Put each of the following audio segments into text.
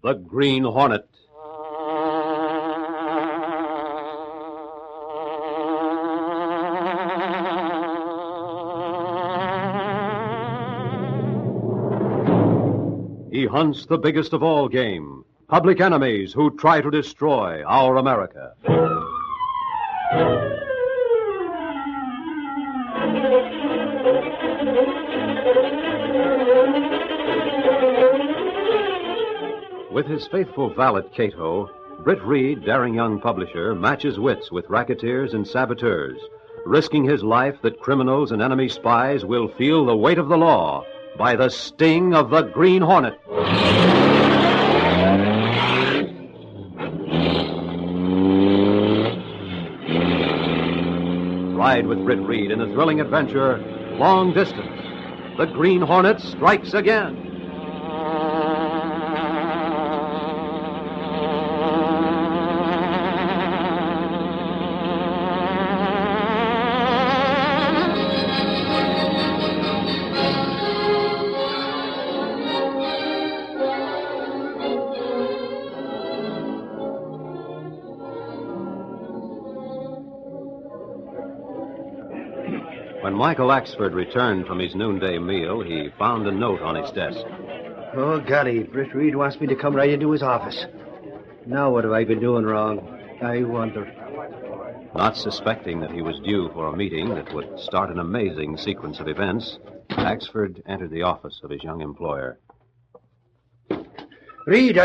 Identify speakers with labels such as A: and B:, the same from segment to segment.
A: the Green Hornet. He hunts the biggest of all game, public enemies who try to destroy our America. With his faithful valet, Kato, Britt Reid, daring young publisher, matches wits with racketeers and saboteurs, risking his life that criminals and enemy spies will feel the weight of the law by the sting of the Green Hornet. Ride with Britt Reid in the thrilling adventure, Long Distance. The Green Hornet strikes again. When Michael Axford returned from his noonday meal, he found a note on his desk.
B: Oh, golly, Britt Reid wants me to come right into his office. Now what have I been doing wrong? I wonder.
A: Not suspecting that he was due for a meeting that would start an amazing sequence of events, Axford entered the office of his young employer.
B: Reid,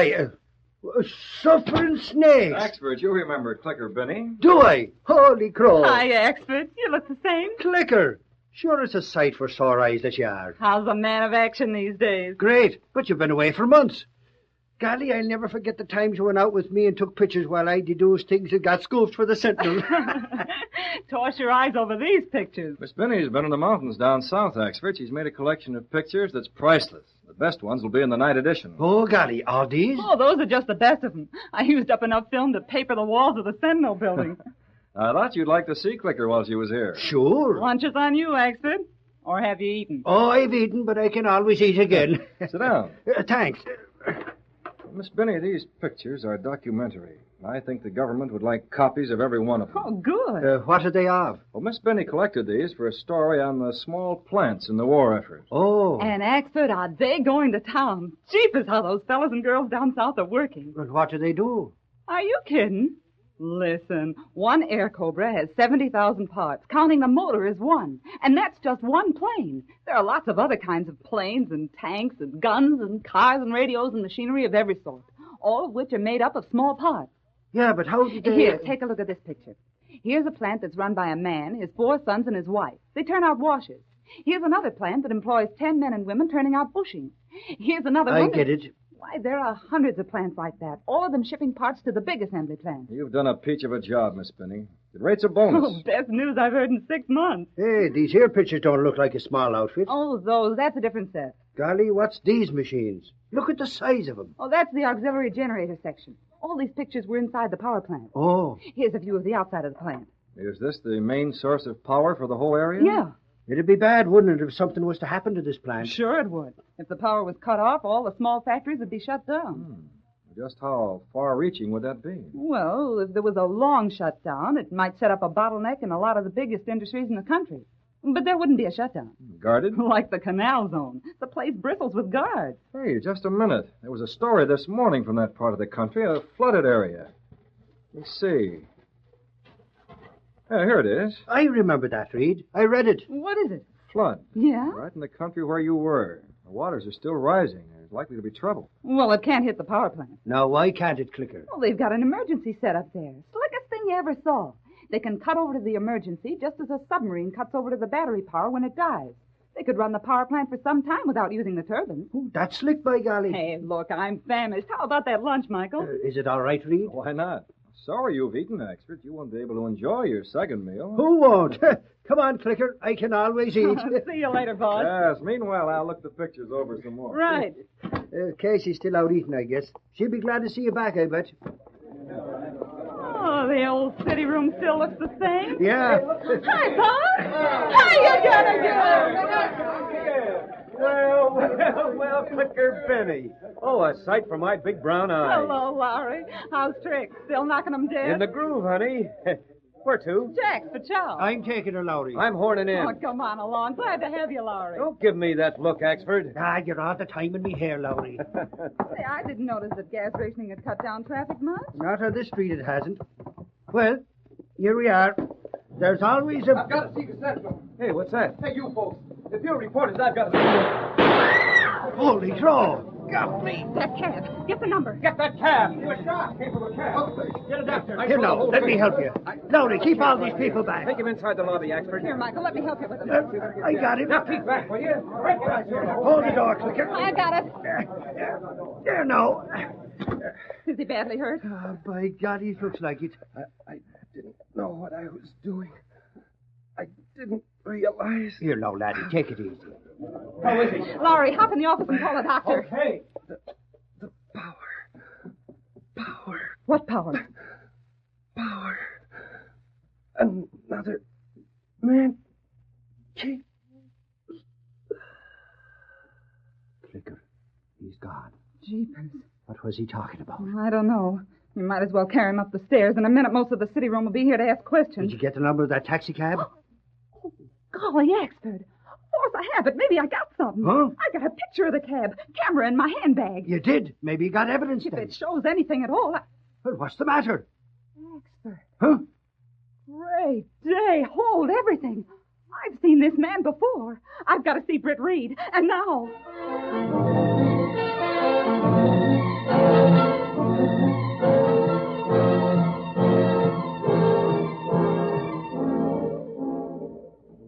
B: suffering snakes.
C: Axford, you remember Clicker Benny?
B: Do I? Holy crow.
D: Hi, Axford. You look the same.
B: Clicker. Sure, it's a sight for sore eyes that you are.
D: How's a man of action these days?
B: Great, but you've been away for months. Golly, I'll never forget the times you went out with me and took pictures while I deduced things that got scooped for the Sentinel.
D: Toss your eyes over these pictures.
C: Miss Benny's been in the mountains down south, Axford. She's made a collection of pictures that's priceless. The best ones will be in the night edition.
B: Oh, golly, all these?
D: Oh, those are just the best of them. I used up enough film to paper the walls of the Sentinel building.
C: I thought you'd like to see Clicker while she was here.
B: Sure.
D: Lunch is on you, Axford. Or have you eaten?
B: Oh, I've eaten, but I can always eat again.
C: Sit down.
B: Thanks.
C: Miss Benny, these pictures are documentary. I think the government would like copies of every one of them.
D: Oh, good.
B: What are they of?
C: Well, Miss Benny collected these for a story on the small plants in the war effort.
B: Oh.
D: And, Axford, are they going to town? Jeepers, how those fellas and girls down south are working.
B: But what do they do?
D: Are you kidding? Listen, one Air Cobra has 70,000 parts. Counting the motor is one. And that's just one plane. There are lots of other kinds of planes and tanks and guns and cars and radios and machinery of every sort, all of which are made up of small parts.
B: Yeah, but how did they...
D: Here, take a look at this picture. Here's a plant that's run by a man, his 4 sons, and his wife. They turn out washers. Here's another plant that employs 10 men and women turning out bushings. Here's another one...
B: I get it.
D: Why, there are hundreds of plants like that, all of them shipping parts to the big assembly plant.
C: You've done a peach of a job, Miss Benny. The rate's a bonus.
D: Oh, best news I've heard in 6 months.
B: Hey, these here pictures don't look like a small outfit.
D: Oh, those, that's a different set.
B: Golly, what's these machines? Look at the size of them.
D: Oh, that's the auxiliary generator section. All these pictures were inside the power plant.
B: Oh.
D: Here's a view of the outside of the plant.
C: Is this the main source of power for the whole area?
D: Yeah.
B: It'd be bad, wouldn't it, if something was to happen to this plant?
D: Sure it would. If the power was cut off, all the small factories would be shut down.
C: Just how far-reaching would that be?
D: Well, if there was a long shutdown, it might set up a bottleneck in a lot of the biggest industries in the country. But there wouldn't be a shutdown.
C: Guarded?
D: Like the canal zone. The place bristles with guards.
C: Hey, just a minute. There was a story this morning from that part of the country, a flooded area. Let's see. Here it is.
B: I remember that, Reid. I read it.
D: What is it?
C: Flood.
D: Yeah?
C: Right in the country where you were. The waters are still rising. There's likely to be trouble.
D: Well, it can't hit the power plant.
B: Now, why can't it, Clicker?
D: Well, they've got an emergency set up there. Slickest thing you ever saw. They can cut over to the emergency just as a submarine cuts over to the battery power when it dives. They could run the power plant for some time without using the turbines.
B: Oh, that's slick, by golly.
D: Hey, look, I'm famished. How about that lunch, Michael?
B: Is it all right, Reid?
C: Why not? Sorry you've eaten, Axford. You won't be able to enjoy your second meal.
B: Who won't? Come on, Clicker. I can always eat.
D: See you later, boss.
C: Yes, meanwhile, I'll look the pictures over some more.
D: Right.
B: Casey's still out eating, I guess. She'll be glad to see you back, I bet.
D: Oh, the old city room still looks the same.
B: Yeah.
D: Hi, boss. How you gonna do?
E: Well, Clicker Benny. Oh, a sight for my big brown eyes.
D: Hello, Larry. How's Trick? Still knocking 'em dead?
E: In the groove, honey. Where to?
D: Jack's for chow.
B: I'm taking her, Lowry.
E: I'm horning in.
D: Oh, come on along. Glad to have you, Larry.
E: Don't give me that look, Axford.
B: You're all the time in me hair, Lowry.
D: Say, I didn't notice that gas rationing had cut down traffic much.
B: Not on this street it hasn't. Well, here we are. There's always a...
E: I've got to see the central. Hey, what's that? Hey, you folks. If you're reporters, I've got to...
B: Holy crow!
E: Got me.
D: That cab. Get the number.
E: Get that cab. You a shot. Came from a cab. Get a doctor.
B: Here, now, let me help you. Lowry, keep all these people back.
E: Take him inside the lobby, Axford.
D: Here, Michael, let me help you with him.
B: I got him.
E: Now keep back, will you?
B: Hold the door, Clicker.
D: I got it.
B: There, now.
D: Is he badly hurt?
B: By God, he looks like it.
C: I didn't know what I was doing. I didn't realize.
B: Here, now, laddie, take it easy.
E: How is he?
D: Laurie, hop in the office and call a doctor.
E: Okay.
C: The power.
D: What power?
C: Power. Another man came.
B: Clicker, he's gone.
D: Jeepers.
B: What was he talking about?
D: I don't know. You might as well carry him up the stairs. In a minute, most of the city room will be here to ask questions.
B: Did you get the number of that taxi cab?
D: Oh, golly, Axford. Of course I have it. Maybe I got something.
B: Huh?
D: I got a picture of the cab. Camera in my handbag.
B: You did? Maybe you got evidence
D: If
B: then.
D: it shows anything at all,
B: Well, what's the matter?
D: Axford.
B: Huh?
D: Great day. Hold everything. I've seen this man before. I've got to see Britt Reid. And now...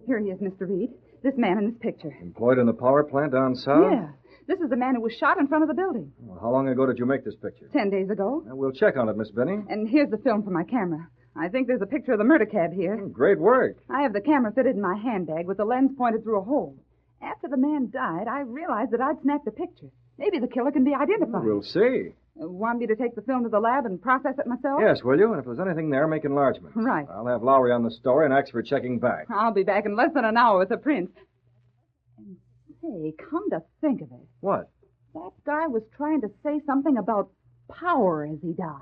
D: Here he is, Mr. Reid. This man in this picture.
C: Employed in the power plant down south?
D: Yeah. This is the man who was shot in front of the building.
C: Well, how long ago did you make this picture?
D: 10 days ago.
C: Well, we'll check on it, Miss Benny.
D: And here's the film from my camera. I think there's a picture of the murder cab here.
C: Great work.
D: I have the camera fitted in my handbag with the lens pointed through a hole. After the man died, I realized that I'd snapped a picture. Maybe the killer can be identified.
C: We'll see.
D: Want me to take the film to the lab and process it myself?
C: Yes, will you? And if there's anything there, make enlargements.
D: Right.
C: I'll have Lowry on the story and Axford checking back.
D: I'll be back in less than an hour with the prints. And say, come to think of it,
C: What?
D: that guy was trying to say something about power as he died.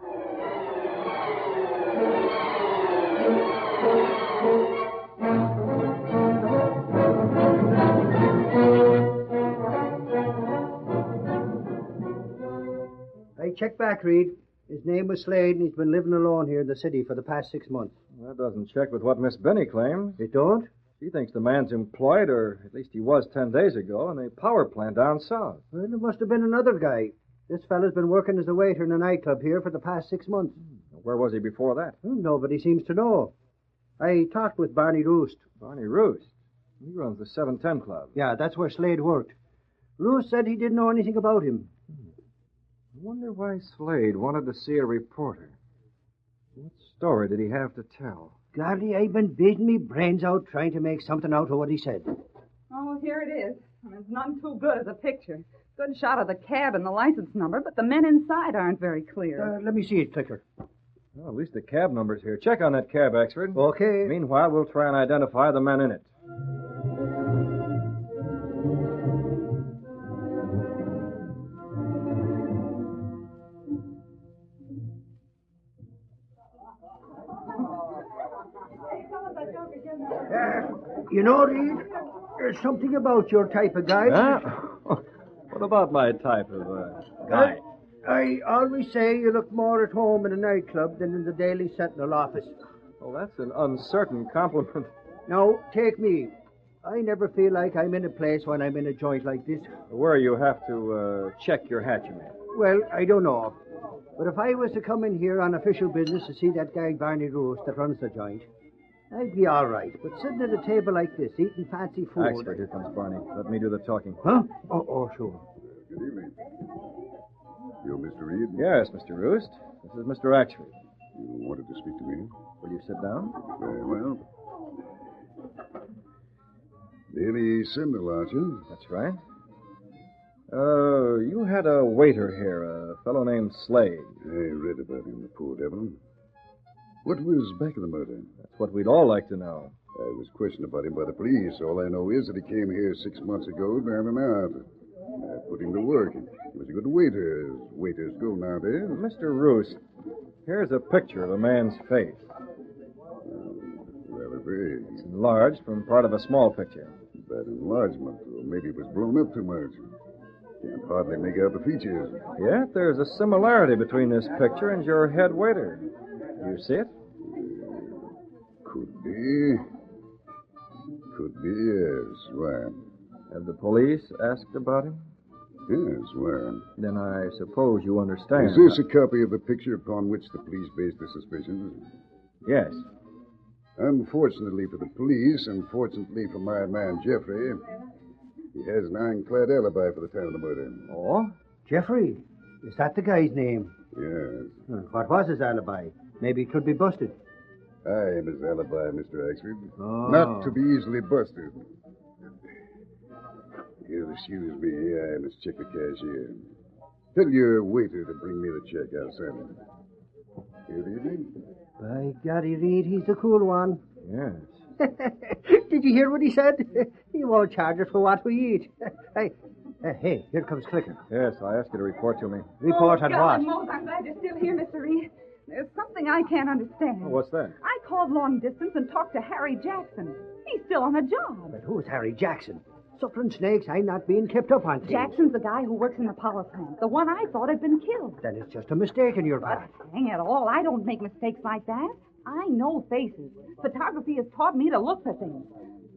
B: I checked back, Reed. His name was Slade, and he's been living alone here in the city for the past 6 months.
C: That doesn't check with what Miss Benny claims.
B: It don't?
C: She thinks the man's employed, or at least he was 10 days ago, in a power plant down south.
B: Well, there must have been another guy. This fella's been working as a waiter in a nightclub here for the past 6 months.
C: Where was he before that?
B: Well, nobody seems to know. I talked with Barney Roost.
C: Barney Roost. He runs the 710 Club.
B: Yeah, that's where Slade worked. Roost said he didn't know anything about him.
C: I wonder why Slade wanted to see a reporter. What story did he have to tell?
B: Golly, I've been beating me brains out trying to make something out of what he said.
D: Oh, here it is. And it's none too good as a picture. Good shot of the cab and the license number, but the men inside aren't very clear.
B: Let me see it, Clicker.
C: Well, at least the cab number's here. Check on that cab, Axford.
B: Okay.
C: Meanwhile, we'll try and identify the men in it.
B: You know, Reed, there's something about your type of guy.
C: Huh? What about my type of guy?
B: I always say you look more at home in a nightclub than in the Daily Sentinel office.
C: Well, that's an uncertain compliment.
B: Now, take me. I never feel like I'm in a place when I'm in a joint like this.
C: Where you have to check your hat, you mean?
B: Well, I don't know. But if I was to come in here on official business to see that guy Barney Roost that runs the joint, I'd be all right. But sitting at a table like this, eating fancy food...
C: Axford, here comes Barney. Let me do the talking.
B: Huh? Oh, sure.
F: Good evening. You Mr. Reid?
C: Yes, Mr. Roost. This is Mr. Axford.
F: You wanted to speak to me?
C: Will you sit down?
F: Very well. Daily Sentinel, aren't you?
C: That's right. You had a waiter here, a fellow named Slade.
F: I read about him, the poor devil. What was back of the murder?
C: That's what we'd all like to know.
F: I was questioned about him by the police. All I know is that he came here 6 months ago, down and out. I put him to work. He was a good waiter, as waiters go nowadays.
C: Mr. Roos, here's a picture of a man's face.
F: Rather vague.
C: It's enlarged from part of a small picture.
F: That enlargement, or maybe it was blown up too much. Can't hardly make out the features.
C: Yet there's a similarity between this picture and your head waiter. Do you see it?
F: Could be. Could be, yes. Why?
C: Have the police asked about him?
F: Yes, why?
C: Then I suppose you understand.
F: Is this a copy of the picture upon which the police based their suspicions?
C: Yes.
F: Unfortunately for the police, and fortunately for my man Jeffrey, he has an ironclad alibi for the time of the murder.
C: Oh?
B: Jeffrey, is that the guy's name?
F: Yes.
B: What was his alibi? Maybe it could be busted.
F: I am his alibi, Mr. Axford.
B: Oh.
F: Not to be easily busted. You'll excuse me. I must check the cashier. Tell your waiter to bring me the check. I'll send him. Good evening.
B: By golly, Reed, he's the cool one.
C: Yes.
B: Did you hear what he said? He won't charge us for what we eat. Hey, here comes Clicker.
C: Yes, I asked you to report to me.
B: Report on
D: God,
B: what?
D: Mose, I'm glad you're still here, Mr. Reed. There's something I can't understand.
C: What's that?
D: I called long distance and talked to Harry Jackson. He's still on the job.
B: But who's Harry Jackson? Suffering snakes, I'm not being kept up on things.
D: Jackson's the guy who works in the power plant, the one I thought had been killed.
B: Then it's just a mistake on your part.
D: Hang it all, I don't make mistakes like that. I know faces. Photography has taught me to look for things.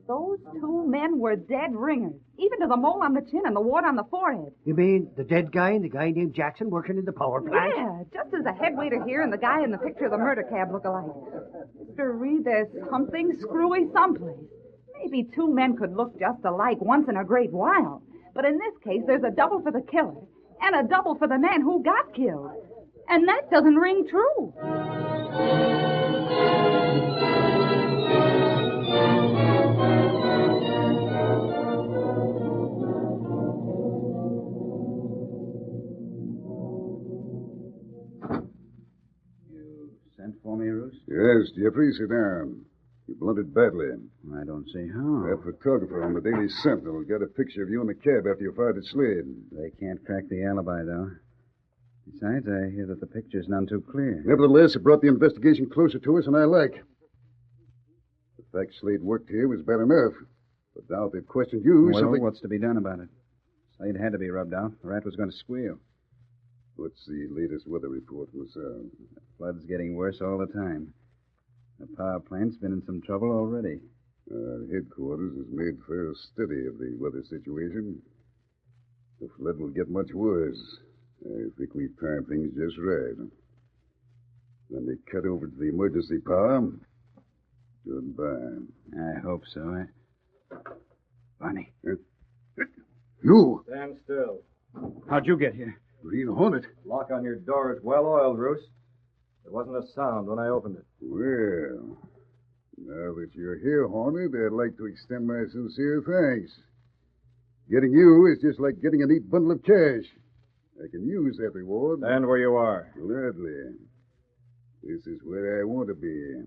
D: Those two men were dead ringers, even to the mole on the chin and the wart on the forehead.
B: You mean the dead guy and the guy named Jackson working in the power plant?
D: Yeah, just as the head waiter here and the guy in the picture of the murder cab look alike. Mr. Reed, there's something screwy someplace. Maybe two men could look just alike once in a great while. But in this case, there's a double for the killer and a double for the man who got killed. And that doesn't ring true.
G: You sent for me, Roos?
F: Yes, Jeffrey, sit down. You blundered badly.
G: I don't see how.
F: That photographer on the Daily Sentinel got a picture of you in the cab after you fired at Slade.
G: They can't crack the alibi, though. Besides, I hear that the picture's none too clear.
F: Nevertheless, it brought the investigation closer to us, and I like. The fact Slade worked here was bad enough. But now they've questioned you,
G: Well,
F: simply...
G: what's to be done about it? Slade had to be rubbed out. The rat was going to squeal.
F: What's the latest weather report from the south?
G: The flood's getting worse all the time. The power plant's been in some trouble already.
F: Headquarters has made fair study of the weather situation. The flood will get much worse. I think we've timed things just right. When they cut over to the emergency power, goodbye.
G: I hope so. Barney.
F: You!
C: Stand still.
G: How'd you get here?
F: Green Hornet.
C: Lock on your door is well oiled, Roos. There wasn't a sound when I opened it.
F: Well, now that you're here, Hornet, I'd like to extend my sincere thanks. Getting you is just like getting a neat bundle of cash. I can use that reward.
C: Stand where you are.
F: Gladly. This is where I want to be.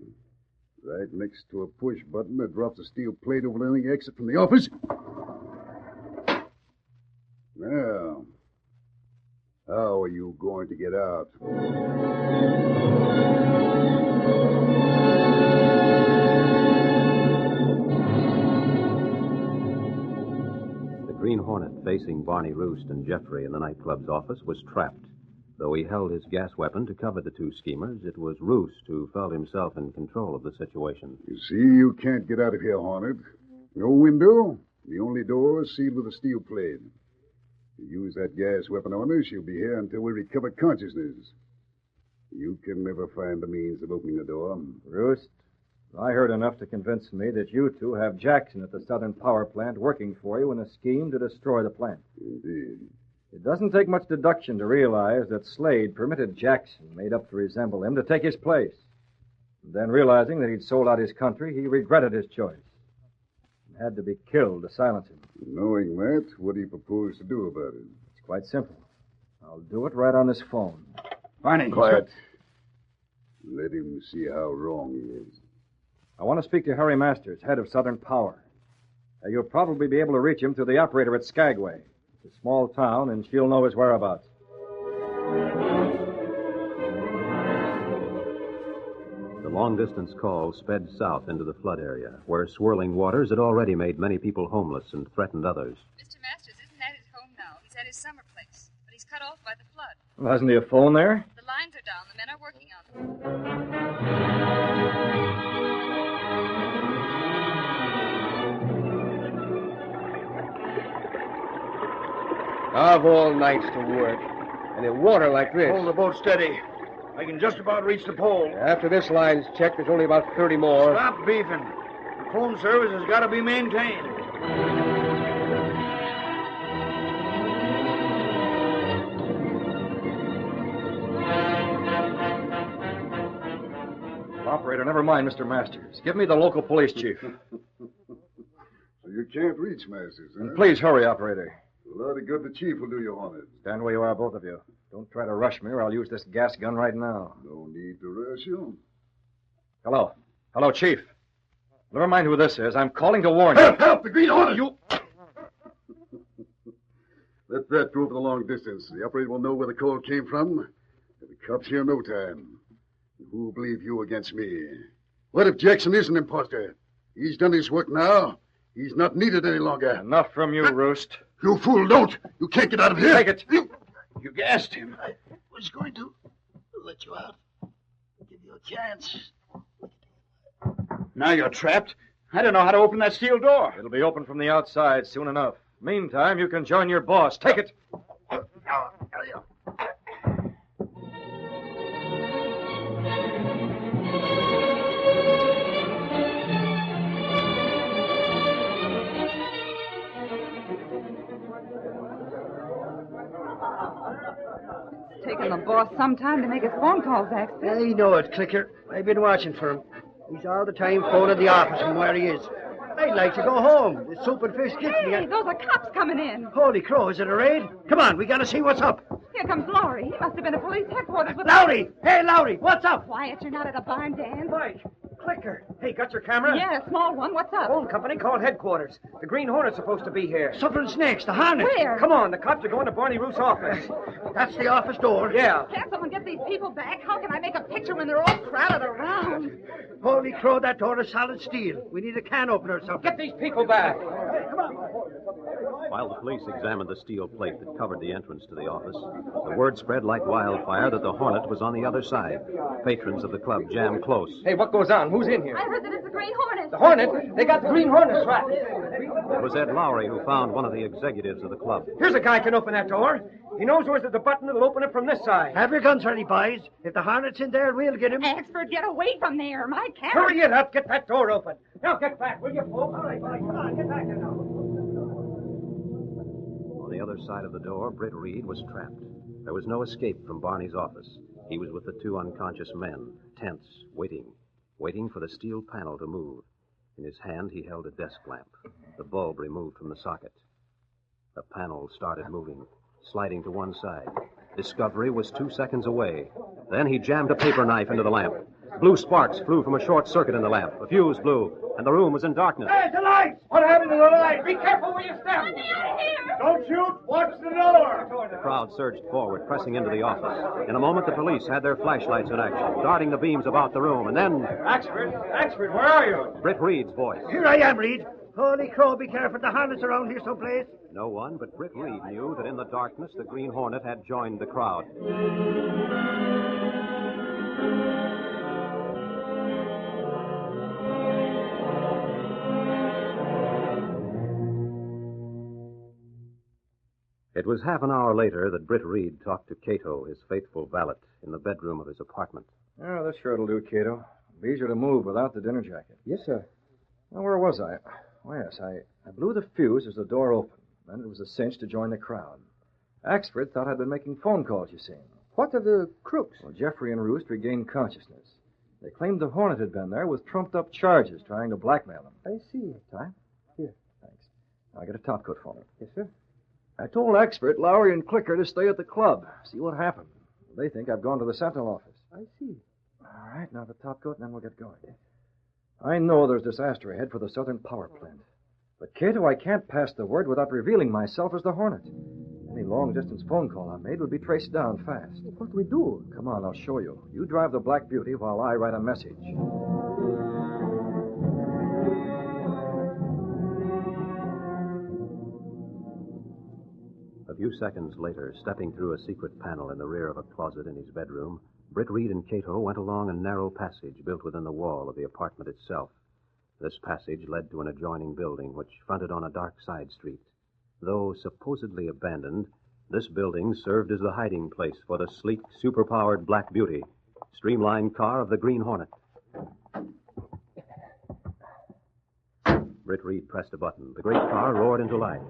F: Right next to a push button that drops a steel plate over any exit from the office. Now, how are you going to get out?
A: The Green Hornet, facing Barney Roost and Jeffrey in the nightclub's office, was trapped. Though he held his gas weapon to cover the two schemers, it was Roost who felt himself in control of the situation.
F: You see, you can't get out of here, Hornet. No window. The only door is sealed with a steel plate. If you use that gas weapon on her, she'll be here until we recover consciousness. You can never find the means of opening the door.
C: Roost, I heard enough to convince me that you two have Jackson at the Southern Power Plant working for you in a scheme to destroy the plant.
F: Indeed.
C: It doesn't take much deduction to realize that Slade permitted Jackson, made up to resemble him, to take his place. And then, realizing that he'd sold out his country, he regretted his choice and had to be killed to silence him.
F: Knowing that, what do you propose to do about it?
C: It's quite simple. I'll do it right on this phone.
G: Barney.
F: Quiet. Let him see how wrong he is.
C: I want to speak to Harry Masters, head of Southern Power. You'll probably be able to reach him through the operator at Skagway. It's a small town, and she'll know his whereabouts.
A: The long-distance call sped south into the flood area, where swirling waters had already made many people homeless and threatened others.
H: Mr. Masters isn't at his home now. He's at his summer place, but he's cut off by the flood.
C: Well, hasn't he a phone there?
H: The lines are down. The men are working on them.
E: I've all nights to work. And in water like this.
I: Hold the boat steady. I can just about reach the pole.
E: After this line's checked, there's only about 30 more.
I: Stop beefing. The phone service has got to be maintained.
C: Operator, never mind, Mr. Masters. Give me the local police chief.
F: So you can't reach Masters, huh?
C: And please hurry, operator.
F: A lot of good the chief will do you on it.
C: Stand where you are, both of you. Don't try to rush me, or I'll use this gas gun right now.
F: No need to rush you.
C: Hello. Hello, Chief. Never mind who this is. I'm calling to warn you.
F: Help! The Green Hornet! You... Let that go for the long distance. The operator will know where the call came from. The cops here in no time. Who'll believe you against me? What if Jackson is an imposter? He's done his work now. He's not needed any longer.
C: Enough from you, Roost.
F: You fool, don't! You can't get out of here!
C: Take it!
I: You gassed him.
B: I was going to let you out. Give you a chance.
I: Now you're trapped. I don't know how to open that steel door.
C: It'll be open from the outside soon enough. Meantime, you can join your boss. Take it.
D: Taking the boss some time to make his phone calls, Axel.
B: I know it, Clicker. I've been watching for him. He's all the time phoning the office from where he is. I'd like to go home. The soup and fish gets me.
D: Hey, those are cops coming in.
B: Holy crow, is it a raid? Come on, we gotta see what's up.
D: Here comes Lowry. He must have been at police headquarters with...
B: Lowry! Hey, Lowry, what's up?
D: Quiet, you're not at a barn dance.
E: Mike, Clicker. Hey, got your camera?
D: Yeah, a small one. What's up?
E: Phone company called headquarters. The Green Hornet's supposed to be here.
B: Suffering snakes, the Hornet.
D: Where?
E: Come on, the cops are going to Barney Root's office.
B: That's the office door.
E: Yeah.
D: Can't someone get these people back? How can I make a picture when they're all crowded around?
B: Holy crow, that door is solid steel. We need a can opener or something.
E: Get these people back.
A: While the police examined the steel plate that covered the entrance to the office, the word spread like wildfire that the Hornet was on the other side. Patrons of the club jammed close.
E: Hey, what goes on? Who's in here?
D: I heard that it's the Green Hornet.
E: The Hornet? They got the Green Hornet trapped.
A: It was Ed Lowry who found one of the executives of the club.
E: Here's a guy can open that door. He knows where's the button that'll open it from this side.
B: Have your guns ready, boys. If the Hornet's in there, we'll get him.
D: Axford, get away from there. My camera...
E: Hurry it up. Get that door open. Now get back, will you, folks? All right, come on, get back there now.
A: On the other side of the door, Britt Reid was trapped. There was no escape from Barney's office. He was with the two unconscious men, tense, waiting for the steel panel to move. In his hand, he held a desk lamp, the bulb removed from the socket. The panel started moving, sliding to one side. Discovery was 2 seconds away. Then he jammed a paper knife into the lamp. Blue sparks flew from a short circuit in the lamp. A fuse blew, and the room was in darkness.
I: Hey, the lights! What happened to the lights? Be careful where you step.
D: Let me out of here!
I: Don't shoot. Watch the door.
A: The crowd surged forward, pressing into the office. In a moment, the police had their flashlights in action, darting the beams about the room, and then...
E: Axford, where are you?
A: Britt Reid's voice.
B: Here I am, Reid. Holy crow, be careful. The Hornet's around here someplace.
A: No one but Britt Reid knew that in the darkness, the Green Hornet had joined the crowd. It was half an hour later that Britt Reid talked to Kato, his faithful valet, in the bedroom of his apartment.
C: Oh, this sure will do, Kato. Be easier to move without the dinner jacket.
E: Yes, sir.
C: Well, where was I? Oh, yes, I blew the fuse as the door opened. Then it was a cinch to join the crowd. Axford thought I'd been making phone calls, you see.
E: What of the crooks?
C: Well, Jeffrey and Roost regained consciousness. They claimed the Hornet had been there with trumped-up charges trying to blackmail them.
E: I see.
C: Time?
E: Here.
C: Thanks. Now, get a top coat for me.
E: Yes, sir.
C: I told Expert, Lowry, and Clicker to stay at the club, see what happened. They think I've gone to the Sentinel office.
E: I see.
C: All right, now the top coat, and then we'll get going. I know there's disaster ahead for the Southern Power Plant. But, Kato, I can't pass the word without revealing myself as the Hornet. Any long-distance phone call I made would be traced down fast.
J: What do we do?
C: Come on, I'll show you. You drive the Black Beauty while I write a message.
A: A few seconds later, stepping through a secret panel in the rear of a closet in his bedroom, Britt Reid and Kato went along a narrow passage built within the wall of the apartment itself. This passage led to an adjoining building which fronted on a dark side street. Though supposedly abandoned, this building served as the hiding place for the sleek, superpowered Black Beauty, streamlined car of the Green Hornet. Britt Reid pressed a button. The great car roared into life.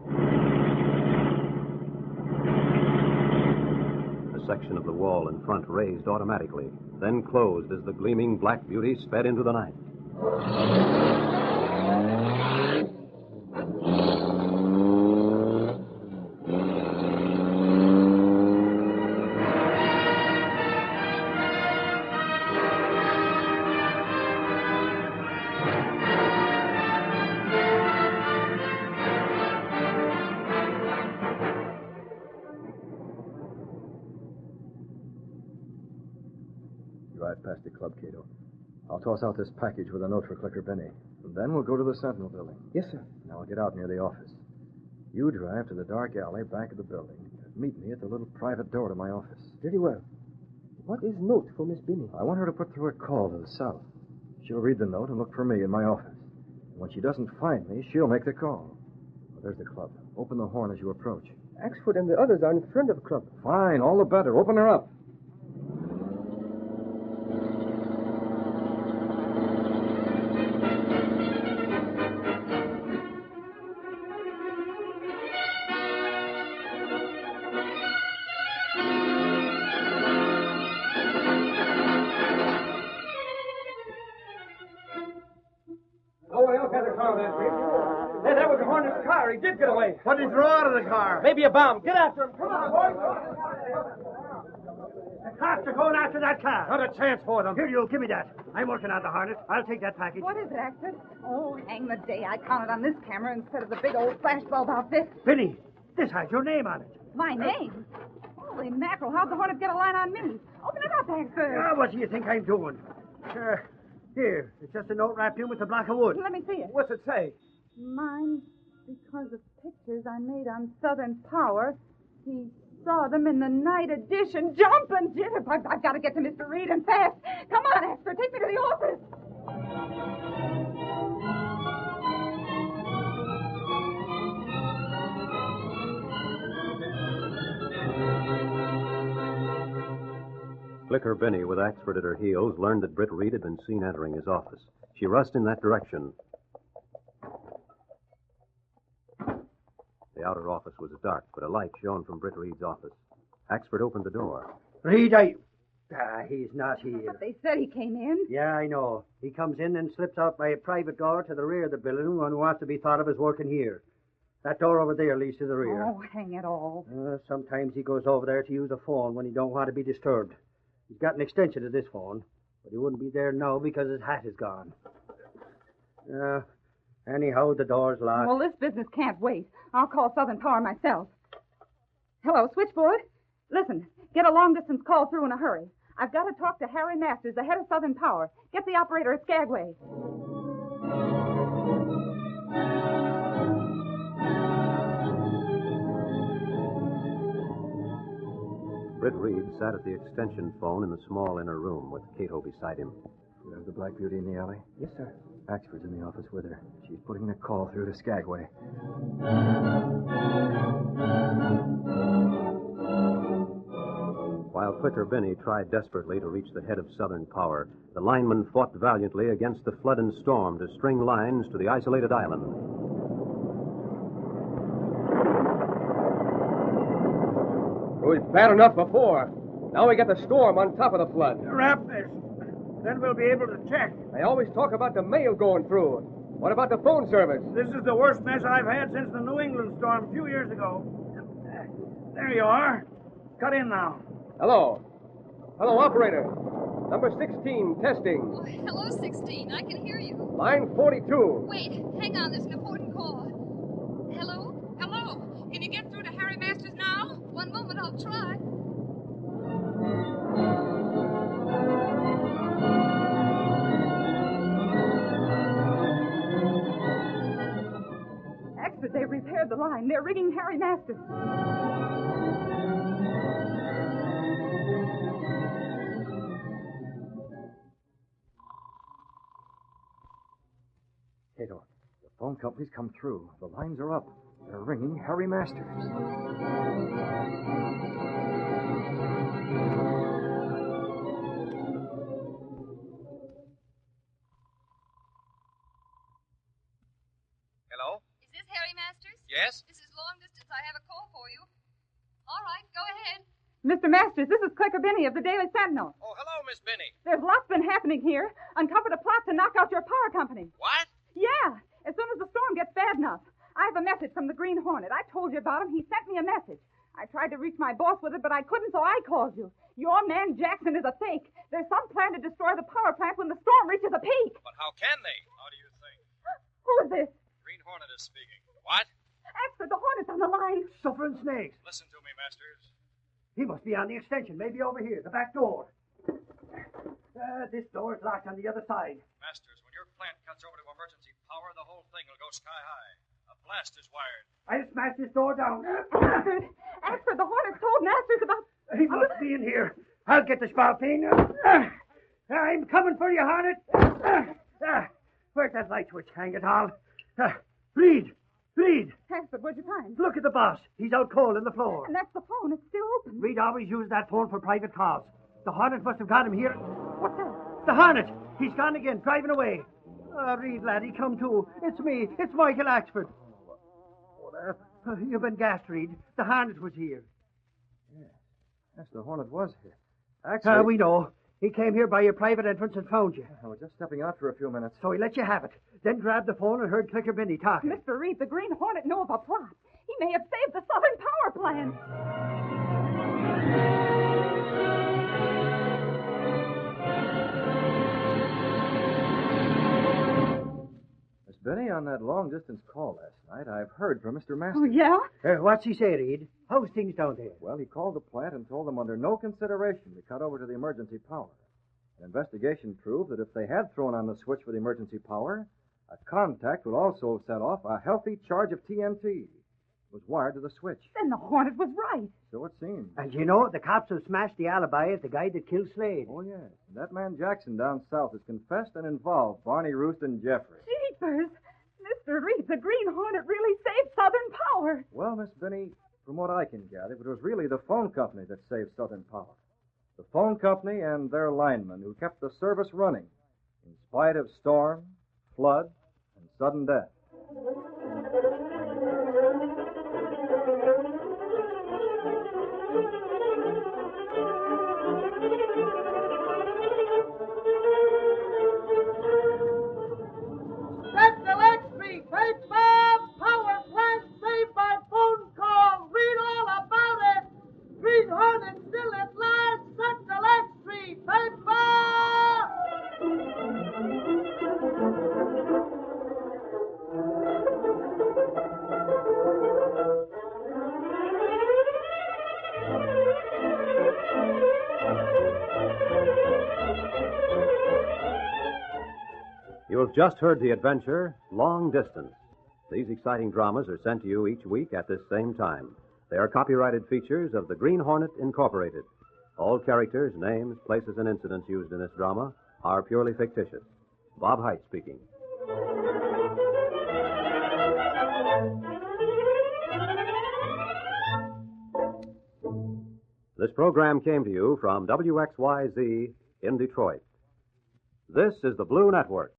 A: A section of the wall in front raised automatically, then closed as the gleaming Black Beauty sped into the night.
C: Drive past the club, Kato. I'll toss out this package with a note for Clicker Benny. And then we'll go to the Sentinel building.
J: Yes, sir.
C: Now I'll get out near the office. You drive to the dark alley back of the building. Meet me at the little private door to my office.
J: Very well. What is note for Miss Binny?
C: I want her to put through a call to the south. She'll read the note and look for me in my office. And when she doesn't find me, she'll make the call. Well, there's the club. Open the horn as you approach.
J: Axford and the others are in front of the club.
C: Fine, all the better. Open her up.
E: Nobody else had a car that way. Hey, that was the Hornet's car. He did get away.
I: What did he throw out of the car?
E: Maybe a bomb. Get after him. Come on, boys.
B: The cops are going after that car.
E: Not a chance for them.
B: Here, you, give me that. I'm working on the Hornet. I'll take that package.
D: What is it, Axford? Oh, hang the day I counted on this camera instead of the big old flash bulb outfit.
B: Binny, this has your name on it.
D: My name? Holy mackerel, how'd the Hornet get a line on me? Open it up, Axford.
B: Ah, what do you think I'm doing? Here, it's just a note wrapped in with a block of wood.
D: Let me see it.
E: What's it say?
D: Mine, because of pictures I made on Southern Power. He saw them in the night edition. Jumping jitterbugs. I've got to get to Mr. Reid and fast. Come on, Axford. Take me to the office.
A: Clicker Benny, with Axford at her heels, learned that Britt Reid had been seen entering his office. She rushed in that direction. The outer office was dark, but a light shone from Britt Reid's office. Axford opened the door.
B: Reid, he's not here.
D: But they said he came in.
B: Yeah, I know. He comes in and slips out by a private door to the rear of the building when he wants to be thought of as working here. That door over there leads to the rear.
D: Oh, hang it all.
B: Sometimes he goes over there to use a phone when he don't want to be disturbed. He's got an extension to this phone, but he wouldn't be there now because his hat is gone. Anyhow, the door's locked.
D: Well, this business can't wait. I'll call Southern Power myself. Hello, switchboard. Listen, get a long-distance call through in a hurry. I've got to talk to Harry Masters, the head of Southern Power. Get the operator at Skagway.
A: Britt Reid sat at the extension phone in the small inner room with Kato beside him.
C: You have the Black Beauty in the alley?
J: Yes, sir.
C: Axford's in the office with her. She's putting the call through to Skagway.
A: While Clicker Benny tried desperately to reach the head of Southern Power, the lineman fought valiantly against the flood and storm to string lines to the isolated island.
E: It was bad enough before. Now we got the storm on top of the flood.
I: Wrap this. Then we'll be able to check.
E: They always talk about the mail going through. What about the phone service?
I: This is the worst mess I've had since the New England storm a few years ago. There you are. Cut in now.
E: Hello. Hello, operator.
J: Number 16, testing.
H: Oh, hello, 16. I can hear you.
J: Line 42.
H: Wait, hang on. There's an important call. Hello? Hello? Can you get through to Harry Masters now? One moment, I'll try.
D: Extra, they've repaired the line. They're ringing Harry Masters.
C: Kato, the phone company's come through. The lines are up. They're ringing Harry Masters.
K: Hello?
H: Is this Harry Masters?
K: Yes?
H: This is long distance. I have a call for you. All right, go ahead.
D: Mr. Masters, this is Clicker Binney of the Daily Sentinel.
K: Oh, hello, Miss Binney.
D: There's lots been happening here. Uncovered a plot to knock out your power company.
K: What?
D: Yeah, as soon as the storm gets bad enough. I have a message from the Green Hornet. I told you about him. He sent me a message. I tried to reach my boss with it, but I couldn't, so I called you. Your man Jackson is a fake. There's some plan to destroy the power plant when the storm reaches a peak.
K: But how can they? How do you think?
D: Who is this?
K: Green Hornet is speaking. What?
D: Axford, the Hornet's on the line.
B: Suffering snakes.
K: Listen to me, Masters.
B: He must be on the extension, maybe over here, the back door. This door is locked on the other side.
K: Masters, when your plant cuts over to emergency power, the whole thing will go sky high. A blast is wired.
B: I'll smash this door down.
D: Axford, the Hornet's told Masters about...
B: He must be in here. I'll get the spalpeen. I'm coming for you, Hornet. Where's that light switch? Hang it all. Reid!
D: Axford, what'd you find?
B: Look at the boss. He's out cold on the floor.
D: And that's the phone. It's still open.
B: Reid always used that phone for private calls. The Hornet must have got him here.
D: What's that?
B: The Hornet! He's gone again, driving away. Reid, laddie, come to. It's me. It's Michael Axford. What? You've been gassed, Reid. The Hornet was here.
C: Yes, the Hornet was here. Actually,
B: We know. He came here by your private entrance and found you.
C: I was just stepping out for a few minutes.
B: So he let you have it. Then grabbed the phone and heard Clicker Binney talking.
D: Mr. Reid, the Green Hornet knew of a plot. He may have saved the Southern Power Plant.
C: Miss Benny, on that long-distance call last night, I've heard from Mr. Masters.
D: Oh, yeah?
B: What's he say, Reid? How's things down there?
C: Well, he called the plant and told them under no consideration to cut over to the emergency power. An investigation proved that if they had thrown on the switch for the emergency power, a contact would also set off a healthy charge of TNT. It was wired to the switch.
D: Then the Hornet was right.
C: So it seemed.
B: And you know, the cops have smashed the alibi of the guy that killed Slade.
C: Oh, yes. And that man Jackson down south has confessed and involved Barney Roost and Jeffrey.
D: Jeepers! Mr. Reid, the Green Hornet really saved Southern Power.
C: Well, Miss Benny, from what I can gather, it was really the phone company that saved Southern Power. The phone company and their linemen who kept the service running in spite of storm, flood, and sudden death.
L: Trendle and Fran Striker, power plant saved by phone call. Read all about it. Green Hornet still at large. Trendle and Fran
A: You have just heard the adventure, Long Distance. These exciting dramas are sent to you each week at this same time. They are copyrighted features of the Green Hornet, Incorporated. All characters, names, places, and incidents used in this drama are purely fictitious. Bob Height speaking. This program came to you from WXYZ in Detroit. This is the Blue Network.